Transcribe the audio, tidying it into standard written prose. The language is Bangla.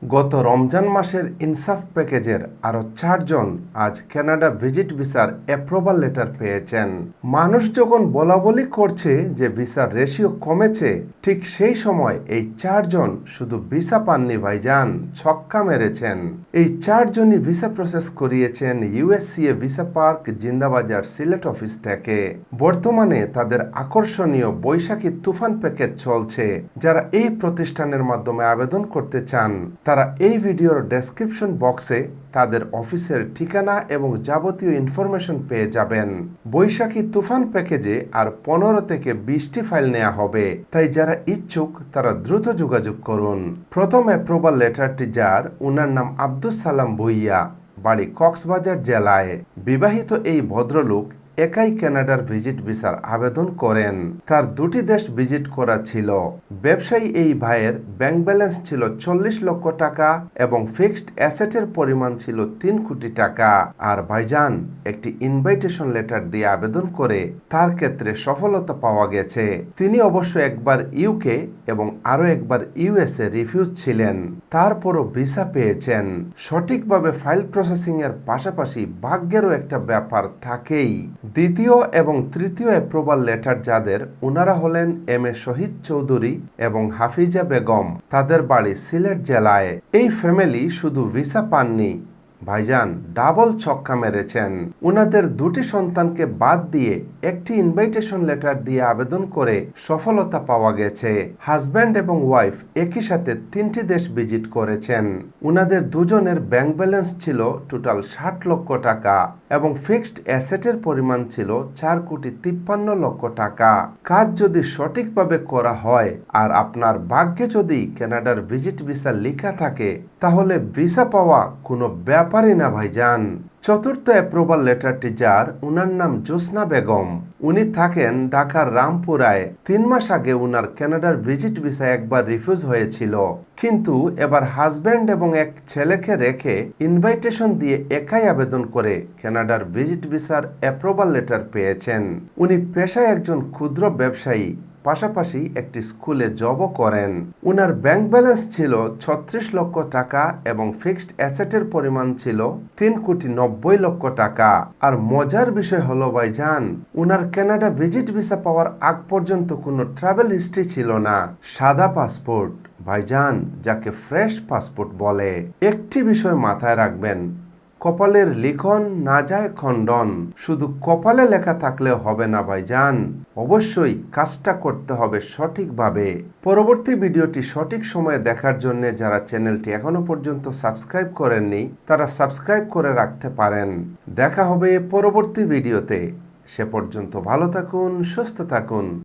গত রমজান মাসের ইনসাফ প্যাকেজের আরও 4 জন আজ কানাডা ভিজিট ভিসার অ্যাপ্রুভাল লেটার পেয়েছেন। মানুষ যখন বলাবলি করছে যে ভিসার রেশিও কমেছে, ঠিক সেই সময় এই 4 জন শুধু ভিসা পাননি ভাইজান, ছক্কা মেরেছেন। এই 4 জনই ভিসা প্রসেস করিয়েছেন ইউএসসিএ visa park Zindabazar Sylhet office থেকে। বর্তমানে তাদের আকর্ষণীয় বৈশাখী তুফান প্যাকেজ চলছে। যারা এই প্রতিষ্ঠানের মাধ্যমে আবেদন করতে চান, তারা এই ভিডিওর ডেসক্রিপশন বক্সে তাদের অফিসের ঠিকানা এবং যাবতীয় ইনফরমেশন পেয়ে যাবেন। বৈশাখী তুফান প্যাকেজে আর 15 থেকে 20টি ফাইল নেওয়া হবে, তাই যারা ইচ্ছুক তারা দ্রুত যোগাযোগ করুন। প্রথম অ্যাপ্রুভাল লেটারটি যার, উনার নাম আব্দুস সালাম ভুইয়া, বাড়ি কক্সবাজার জেলায়। বিবাহিত এই ভদ্রলোক একাই কানাডার ভিজিট ভিসার আবেদন করেন। তার 2টি দেশ ভিজিট করা ছিল। ব্যবসায়ী এই ভাইয়ের ব্যাংক ব্যালেন্স ছিল 40 লক্ষ টাকা এবং ফিক্সড অ্যাসেটের পরিমাণ ছিল 3 কোটি টাকা। আর ভাইজান একটি ইনভাইটেশন লেটার দিয়ে আবেদন করে তার ক্ষেত্রে সফলতা পাওয়া গেছে। তিনি অবশ্য একবার ইউকে এবং আরও একবার ইউএসএ রিফিউজ ছিলেন, তারপরও ভিসা পেয়েছেন। সঠিকভাবে ফাইল প্রসেসিং এর পাশাপাশি ভাগ্যেরও একটা ব্যাপার থাকেই। দ্বিতীয় এবং তৃতীয় অ্যাপ্রুভাল লেটার যাদের, উনারা হলেন এম এ শহীদ চৌধুরী এবং হাফিজা বেগম, তাদের বাড়ি সিলেট জেলায়। এই ফ্যামিলি শুধু ভিসা পাননি ভাইজান, ডাবল ছক্কা মেরেছেন। উনাদের 2টি সন্তানকে বাদ দিয়ে একটি ইনভাইটেশন লেটার দিয়ে আবেদন করে সফলতা পাওয়া গেছে। হাজব্যান্ড এবং ওয়াইফ একই সাথে 3টি দেশ ভিজিট করেছেন। উনাদের দুজনের ব্যাংক ব্যালেন্স ছিল টোটাল 60 লক্ষ টাকা এবং ফিক্সড অ্যাসেটের পরিমাণ ছিল 4 কোটি 53 লক্ষ টাকা। কাজ যদি সঠিকভাবে করা হয় আর আপনার ভাগ্যে যদি কানাডার ভিজিট ভিসা লেখা থাকে, তাহলে ভিসা পাওয়া কোনো ব্যাপারই না ভাইজান। চতুর্থ অ্যাপ্রুভাল লেটারটি যার, উনার নাম জোসনা বেগম। উনি থাকেন ঢাকার রামপুরায়। 3 মাস আগে উনার কানাডার ভিজিট ভিসা একবার রিফিউজ হয়েছিল, কিন্তু এবার হাজব্যান্ড এবং এক ছেলেকে রেখে ইনভাইটেশন দিয়ে একাই আবেদন করে কানাডার ভিজিট ভিসার অ্যাপ্রুভাল লেটার পেয়েছেন। উনি পেশায় একজন ক্ষুদ্র ব্যবসায়ী, পাশাপাশি একটি স্কুলে জবও করেন। উনার ব্যাংক ব্যালেন্স ছিল 36 লক্ষ টাকা এবং ফিক্সড অ্যাসেটের পরিমাণ ছিল 3 কোটি 90 লক্ষ টাকা। আর মজার বিষয় হলো ভাইজান, উনার কানাডা ভিজিট ভিসা পাওয়ার আগ পর্যন্ত কোনো ট্রাভেল হিস্ট্রি ছিল না, সাদা পাসপোর্ট ভাইজান, যাকে ফ্রেশ পাসপোর্ট বলে। একটি বিষয় মাথায় রাখবেন, কপালের লিখন না যায় খণ্ডন। শুধু কপালে লেখা থাকলেও হবে না ভাইজান, অবশ্যই কাজটা করতে হবে সঠিকভাবে। পরবর্তী ভিডিওটি সঠিক সময়ে দেখার জন্য যারা চ্যানেলটি এখনো পর্যন্ত সাবস্ক্রাইব করেননি, তারা সাবস্ক্রাইব করে রাখতে পারেন। দেখা হবে পরবর্তী ভিডিওতে। সে পর্যন্ত ভালো থাকুন, সুস্থ থাকুন।